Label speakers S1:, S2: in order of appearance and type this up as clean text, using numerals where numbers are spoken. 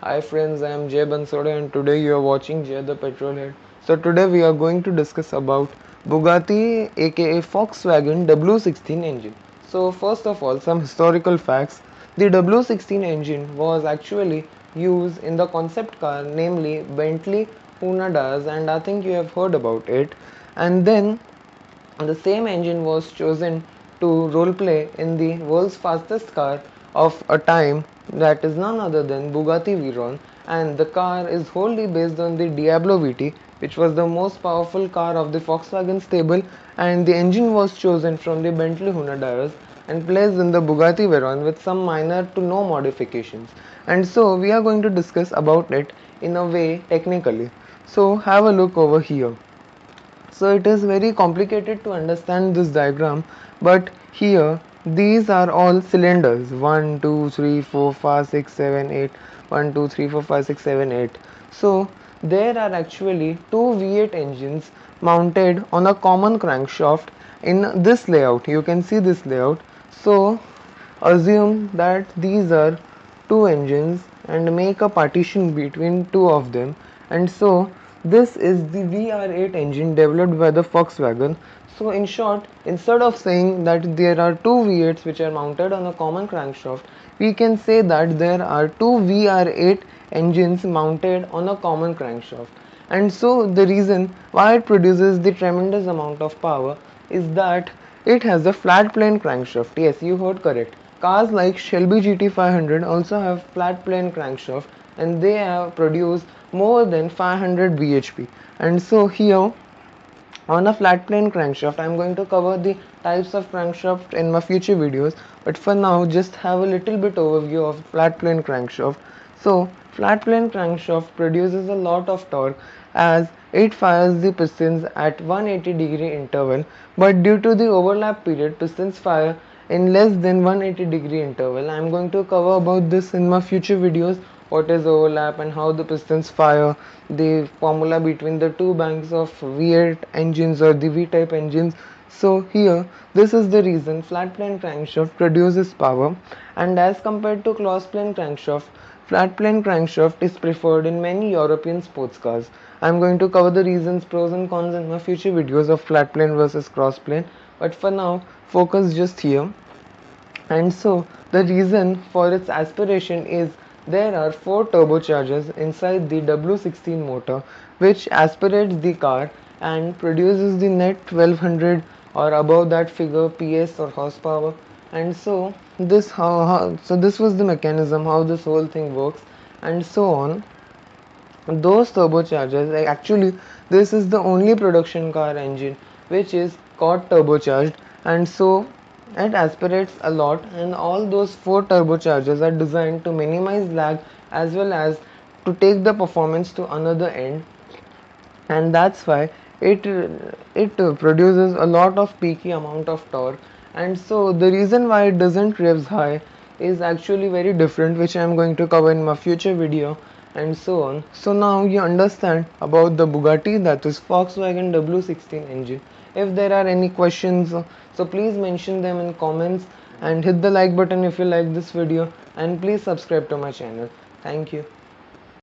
S1: Hi friends, I am Jay Bansode and today you are watching Jay the Petrolhead. So today we are going to discuss about Bugatti aka Volkswagen W16 engine. So first of all, some historical facts. The W16 engine was actually used in the concept car, namely Bentley Hunadas, and I think you have heard about it. And then the same engine was chosen to roleplay in the world's fastest car of a time, that is none other than Bugatti Veyron, and the car is wholly based on the Diablo VT, which was the most powerful car of the Volkswagen stable, and the engine was chosen from the Bentley Hunadas and placed in the Bugatti Veyron with some minor to no modifications. And so we are going to discuss about it in a way technically. So have a look over here. So it is very complicated to understand this diagram, but here these are all cylinders 1 2 3 4 5 6 7 8, 1 2 3 4 5 6 7 8. So there are actually two V8 engines mounted on a common crankshaft in this layout. You can see this layout. So assume that these are two engines and make a partition between two of them, and so this is the VR8 engine developed by the Volkswagen. So in short, instead of saying that there are two V8s which are mounted on a common crankshaft, we can say that there are two VR8 engines mounted on a common crankshaft. And so the reason why it produces the tremendous amount of power is that it has a flat plane crankshaft. Yes, you heard correct. Cars like Shelby GT500 also have flat plane crankshaft and they have produced more than 500 bhp. And so here on a flat plane crankshaft, I am going to cover the types of crankshaft in my future videos, but for now just have a little bit overview of flat plane crankshaft. So flat plane crankshaft produces a lot of torque as it fires the pistons at 180-degree interval, but due to the overlap period pistons fire in less than 180-degree interval. I am going to cover about this in my future videos, what is overlap and how the pistons fire, the formula between the two banks of V8 engines or the V-type engines. So here this is the reason flat plane crankshaft produces power, and as compared to cross plane crankshaft, flat plane crankshaft is preferred in many European sports cars. I am going to cover the reasons, pros and cons in my future videos of flat plane versus cross plane, but for now focus just here. And so the reason for its aspiration is there are 4 turbochargers inside the W16 motor which aspirates the car and produces the net 1200 or above that figure PS or horsepower. And so this was the mechanism how this whole thing works, and so on. Those turbochargers, like actually this is the only production car engine which is got turbocharged, and so it aspirates a lot, and all those 4 turbochargers are designed to minimize lag as well as to take the performance to another end, and that's why it produces a lot of peaky amount of torque. And so the reason why it doesn't revs high is actually very different, which I am going to cover in my future video, and so on. So now you understand about the Bugatti, that is Volkswagen W16 engine. If there are any questions, so please mention them in comments and hit the like button if you like this video, and please subscribe to my channel. Thank you.